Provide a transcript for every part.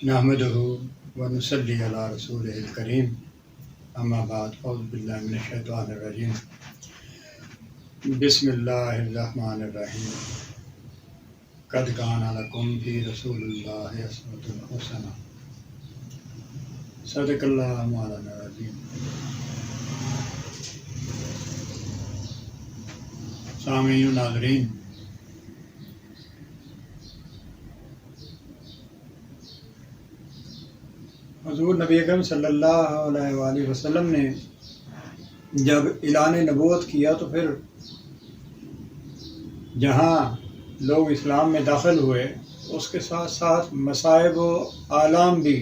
نحمدہ و نصلی علی رسولہ الکریم اما بعد اعوذ باللہ من الشیطان الرجیم بسم اللہ الرحمن الرحیم قد کان لکم فی رسول اللہ اسوۃ حسنہ صدق اللہ مولانا العظیم۔ سامعین و ناظرین، حضور نبی اکرم صلی اللہ علیہ وآلہ وسلم نے جب اعلان نبوت کیا تو پھر جہاں لوگ اسلام میں داخل ہوئے اس کے ساتھ ساتھ مصائب و آلام بھی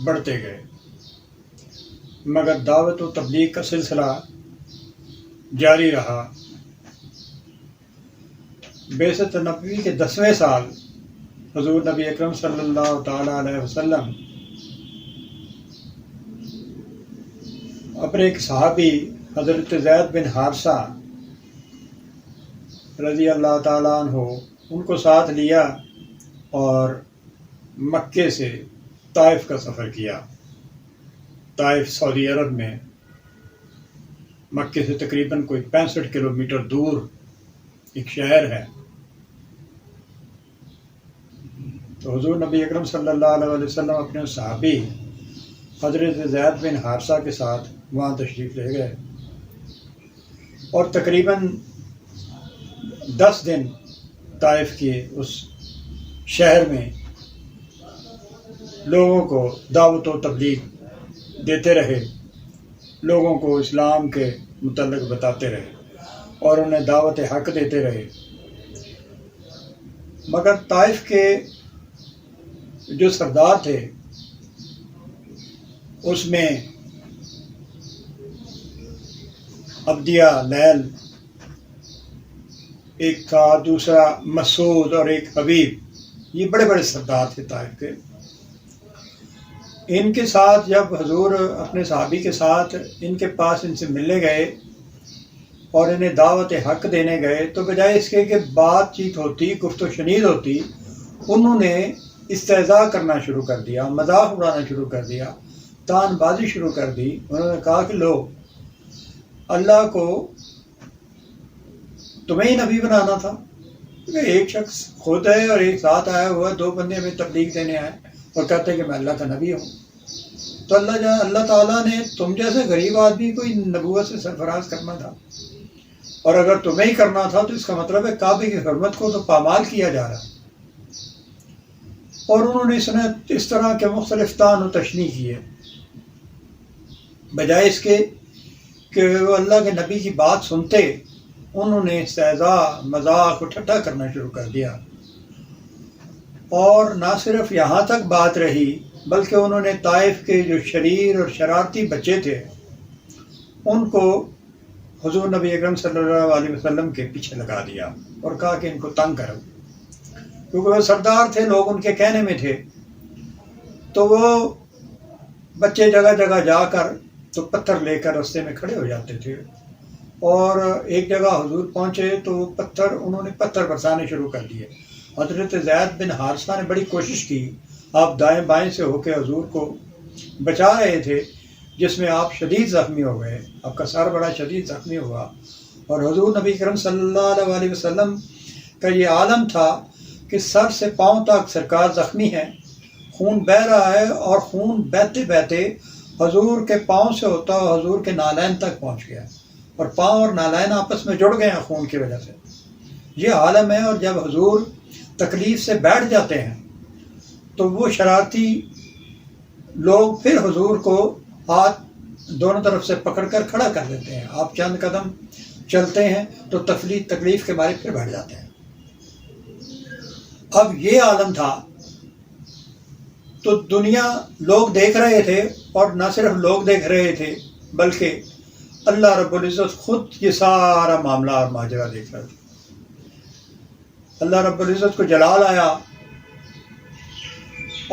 بڑھتے گئے، مگر دعوت و تبلیغ کا سلسلہ جاری رہا۔ بعثت نبوی کے 10ویں سال حضور نبی اکرم صلی اللہ تعالیٰ علیہ وسلم اپنے ایک صحابی حضرت زید بن حارثہ رضی اللہ تعالیٰ عنہ ان کو ساتھ لیا اور مکے سے طائف کا سفر کیا۔ طائف سعودی عرب میں مکے سے تقریباً کوئی 65 کلومیٹر دور ایک شہر ہے۔ تو حضور نبی اکرم صلی اللہ علیہ وسلم اپنے صحابی حضرت زید بن حارثہ کے ساتھ وہاں تشریف لے گئے اور تقریباً 10 دن طائف کے اس شہر میں لوگوں کو دعوت و تبلیغ دیتے رہے، لوگوں کو اسلام کے متعلق بتاتے رہے اور انہیں دعوت حق دیتے رہے۔ مگر طائف کے جو سردار تھے اس میں عبدیہ لیل ایک تھا، دوسرا مسعود اور ایک حبیب، یہ بڑے بڑے سردار تھے طائف کے۔ ان کے ساتھ جب حضور اپنے صحابی کے ساتھ ان کے پاس ان سے ملنے گئے اور انہیں دعوت حق دینے گئے تو بجائے اس کے کہ بات چیت ہوتی، گفت و شنید ہوتی، انہوں نے استہزاء کرنا شروع کر دیا، مذاق اڑانا شروع کر دیا، تان بازی شروع کر دی۔ انہوں نے کہا کہ لو، اللہ کو تمہیں ہی نبی بنانا تھا، ایک شخص خود ہے اور ایک ساتھ آیا ہوا، 2 بندے ہمیں تبلیغ دینے آئے اور کہتے ہیں کہ میں اللہ کا نبی ہوں۔ تو اللہ تعالیٰ نے تم جیسے غریب آدمی کو نبوت سے سرفراز کرنا تھا، اور اگر تمہیں ہی کرنا تھا تو اس کا مطلب ہے کعبے کی حرمت کو تو پامال کیا جا رہا۔ اور انہوں نے اس طرح کے مختلف طعن و تشنیع کیے، بجائے اس کے کہ وہ اللہ کے نبی کی بات سنتے انہوں نے استہزاء، مذاق و ٹھٹھا کرنا شروع کر دیا۔ اور نہ صرف یہاں تک بات رہی بلکہ انہوں نے طائف کے جو شریر اور شرارتی بچے تھے ان کو حضور نبی اکرم صلی اللہ علیہ وسلم کے پیچھے لگا دیا اور کہا کہ ان کو تنگ کرو، کیونکہ وہ سردار تھے، لوگ ان کے کہنے میں تھے۔ تو وہ بچے جگہ جگہ جا کر تو پتھر لے کر رستے میں کھڑے ہو جاتے تھے، اور ایک جگہ حضور پہنچے تو انہوں نے پتھر برسانے شروع کر دیے۔ حضرت زید بن حارثہ نے بڑی کوشش کی، آپ دائیں بائیں سے ہو کے حضور کو بچا رہے تھے، جس میں آپ شدید زخمی ہو گئے، آپ کا سر بڑا شدید زخمی ہوا۔ اور حضور نبی کرم صلی اللہ علیہ وسلم کا یہ عالم تھا کہ سر سے پاؤں تک سرکار زخمی ہیں، خون بہہ رہا ہے، اور خون بہتے بہتے حضور کے پاؤں سے ہوتا ہوا حضور کے نالین تک پہنچ گیا، اور پاؤں اور نالین آپس میں جڑ گئے ہیں خون کی وجہ سے۔ یہ عالم ہے۔ اور جب حضور تکلیف سے بیٹھ جاتے ہیں تو وہ شرارتی لوگ پھر حضور کو ہاتھ دونوں طرف سے پکڑ کر کھڑا کر دیتے ہیں، آپ چند قدم چلتے ہیں تو تکلیف کے مارے پھر بیٹھ جاتے ہیں۔ اب یہ عالم تھا تو دنیا لوگ دیکھ رہے تھے، اور نہ صرف لوگ دیکھ رہے تھے بلکہ اللہ رب العزت خود یہ سارا معاملہ اور ماجرا دیکھ رہا تھا۔ اللہ رب العزت کو جلال آیا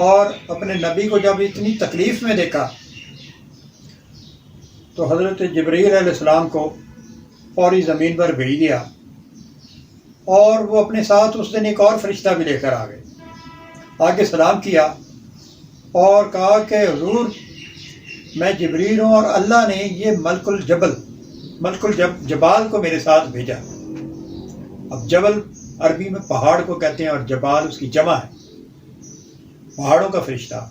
اور اپنے نبی کو جب اتنی تکلیف میں دیکھا تو حضرت جبرائیل علیہ السلام کو فوری زمین پر بھیج دیا، اور وہ اپنے ساتھ اس دن ایک اور فرشتہ بھی لے کر آ گئے، آگے سلام کیا اور کہا کہ حضور میں جبریل ہوں اور اللہ نے یہ ملک الجبال کو میرے ساتھ بھیجا۔ اب جبل عربی میں پہاڑ کو کہتے ہیں اور جبال اس کی جمع ہے، پہاڑوں کا فرشتہ۔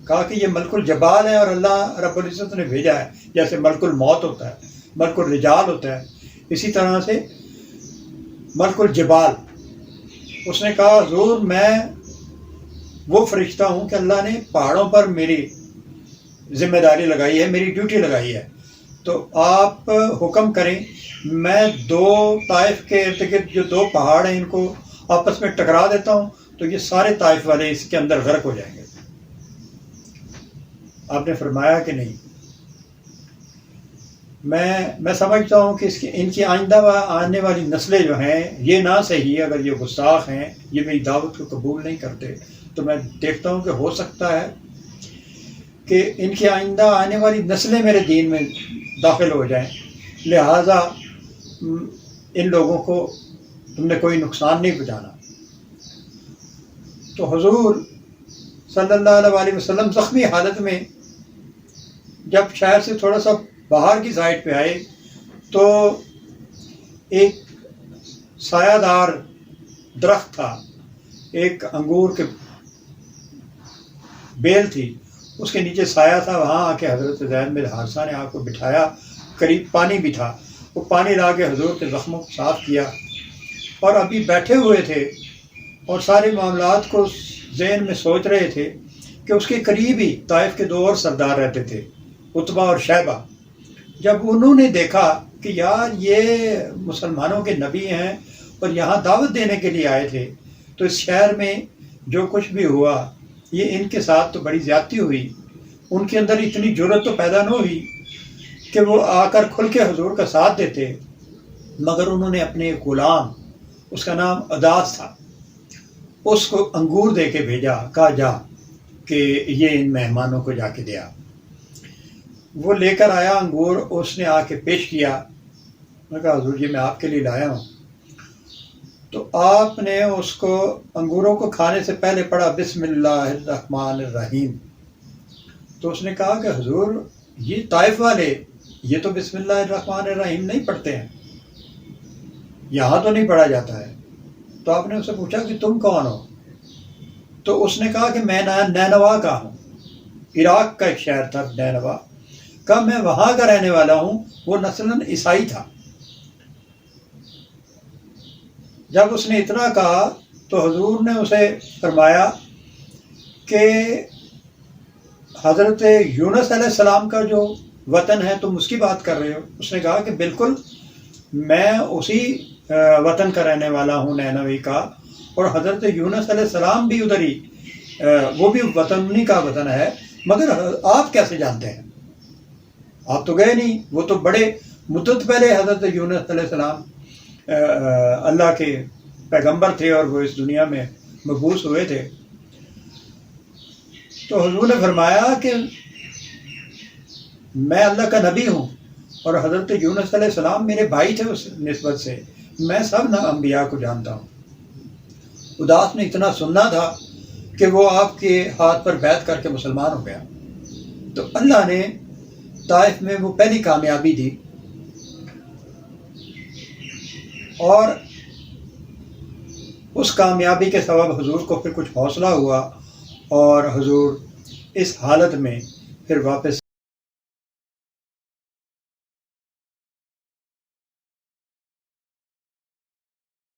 کہا کہ یہ ملک الجبال ہے اور اللہ رب العزت نے بھیجا ہے، جیسے ملک الموت ہوتا ہے، ملک الرجال ہوتا ہے، اسی طرح سے ملک الجبال۔ اس نے کہا حضور میں وہ فرشتہ ہوں کہ اللہ نے پہاڑوں پر میری ذمہ داری لگائی ہے، میری ڈیوٹی لگائی ہے، تو آپ حکم کریں میں طائف کے ارد گرد جو 2 پہاڑ ہیں ان کو آپس میں ٹکرا دیتا ہوں تو یہ سارے طائف والے اس کے اندر غرق ہو جائیں گے۔ آپ نے فرمایا کہ نہیں، میں سمجھتا ہوں کہ ان کی آئندہ آنے والی نسلیں جو ہیں یہ نہ صحیح، اگر یہ گستاخ ہیں، یہ میری دعوت کو قبول نہیں کرتے، تو میں دیکھتا ہوں کہ ہو سکتا ہے کہ ان کی آئندہ آنے والی نسلیں میرے دین میں داخل ہو جائیں، لہٰذا ان لوگوں کو تم نے کوئی نقصان نہیں پہنچانا۔ تو حضور صلی اللہ علیہ وسلم زخمی حالت میں جب شہر سے تھوڑا سا باہر کی سائڈ پہ آئے تو ایک سایہ دار درخت تھا، ایک انگور کے بیل تھی، اس کے نیچے سایہ تھا، وہاں آ کے حضرت زید بن حارثہ نے آپ کو بٹھایا، قریب پانی بھی تھا، وہ پانی لا کے حضور کے زخموں کو صاف کیا، اور ابھی بیٹھے ہوئے تھے اور سارے معاملات کو ذہن میں سوچ رہے تھے کہ اس کے قریب ہی طائف کے 2 اور سردار رہتے تھے، عتبہ اور شیبہ۔ جب انہوں نے دیکھا کہ یار یہ مسلمانوں کے نبی ہیں اور یہاں دعوت دینے کے لیے آئے تھے، تو اس شہر میں جو کچھ بھی ہوا یہ ان کے ساتھ تو بڑی زیادتی ہوئی، ان کے اندر اتنی جرأت تو پیدا نہ ہوئی کہ وہ آ کر کھل کے حضور کا ساتھ دیتے، مگر انہوں نے اپنے غلام، اس کا نام عداس تھا، اس کو انگور دے کے بھیجا، کہا جا کہ یہ ان مہمانوں کو جا کے دیا۔ وہ لے کر آیا انگور، اس نے آ کے پیش کیا، میں کہا حضور جی میں آپ کے لیے لایا ہوں۔ تو آپ نے اس کو انگوروں کو کھانے سے پہلے پڑھا بسم اللہ الرحمن الرحیم۔ تو اس نے کہا کہ حضور یہ طائف والے یہ تو بسم اللہ الرحمن الرحیم نہیں پڑھتے ہیں، یہاں تو نہیں پڑھا جاتا ہے۔ تو آپ نے اسے پوچھا کہ تم کون ہو؟ تو اس نے کہا کہ میں نینوا کا ہوں، عراق کا ایک شہر تھا نینوا، کہا میں وہاں کا رہنے والا ہوں، وہ نسلاً عیسائی تھا۔ جب اس نے اتنا کہا تو حضور نے اسے فرمایا کہ حضرت یونس علیہ السلام کا جو وطن ہے تم اس کی بات کر رہے ہو؟ اس نے کہا کہ بالکل میں اسی وطن کا رہنے والا ہوں، نینوی کا، اور حضرت یونس علیہ السلام بھی ادھر ہی، وہ بھی وطن انہی کا وطن ہے، مگر آپ کیسے جانتے ہیں؟ آپ تو گئے نہیں، وہ تو بڑے مدت پہلے حضرت یونس علیہ السلام اللہ کے پیغمبر تھے اور وہ اس دنیا میں مبعوث ہوئے تھے۔ تو حضور نے فرمایا کہ میں اللہ کا نبی ہوں اور حضرت یونس علیہ السلام میرے بھائی تھے، اس نسبت سے میں سب انبیاء کو جانتا ہوں۔ اداس نے اتنا سننا تھا کہ وہ آپ کے ہاتھ پر بیعت کر کے مسلمان ہو گیا۔ تو اللہ نے طائف میں وہ پہلی کامیابی دی، اور اس کامیابی کے سبب حضور کو پھر کچھ حوصلہ ہوا، اور حضور اس حالت میں پھر واپس